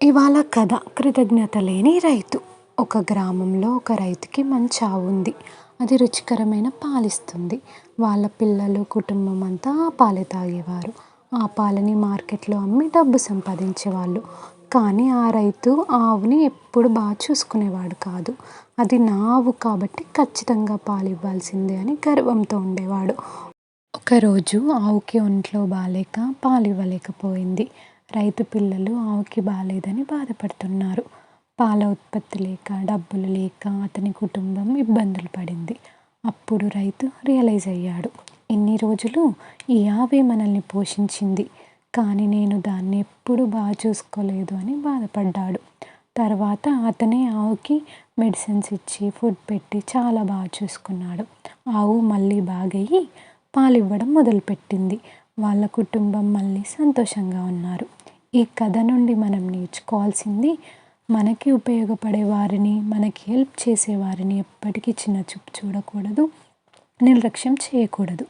ఇవాళ కథ కృతజ్ఞత లేని రైతు. ఒక గ్రామంలో ఒక రైతుకి మంచి ఆవు ఉంది. అది రుచికరమైన పాలిస్తుంది. వాళ్ళ పిల్లలు, కుటుంబం అంతా ఆ పాలే తాగేవారు. ఆ పాలని మార్కెట్లో అమ్మి డబ్బు సంపాదించేవాళ్ళు. కానీ ఆ రైతు ఆవుని ఎప్పుడు బాగా చూసుకునేవాడు కాదు. అది నా ఆవు కాబట్టి ఖచ్చితంగా పాలు ఇవ్వాల్సిందే అని గర్వంతో ఉండేవాడు. ఒకరోజు ఆవుకి ఒంట్లో బాలేక పాలివ్వలేకపోయింది. రైతు పిల్లలు ఆవుకి బాలేదని బాధపడుతున్నారు. పాల ఉత్పత్తి లేక, డబ్బులు లేక అతని కుటుంబం ఇబ్బందులు పడింది. అప్పుడు రైతు రియలైజ్ అయ్యాడు. ఇన్ని రోజులు ఈ ఆవే మనల్ని పోషించింది, కానీ నేను దాన్ని ఎప్పుడూ బాగా చూసుకోలేదు అని బాధపడ్డాడు. తర్వాత అతనే ఆవుకి మెడిసిన్స్ ఇచ్చి, ఫుడ్ పెట్టి చాలా బాగా చూసుకున్నాడు. ఆవు మళ్ళీ బాగయ్యి పాలివ్వడం మొదలుపెట్టింది. వాళ్ళ కుటుంబం మళ్ళీ సంతోషంగా ఉన్నారు. ఈ కథ నుండి మనం నేర్చుకోవాల్సింది, మనకి ఉపయోగపడే వారిని, మనకి హెల్ప్ చేసే వారిని ఎప్పటికీ చిన్న చూపు చూడకూడదు, నిర్లక్ష్యం చేయకూడదు.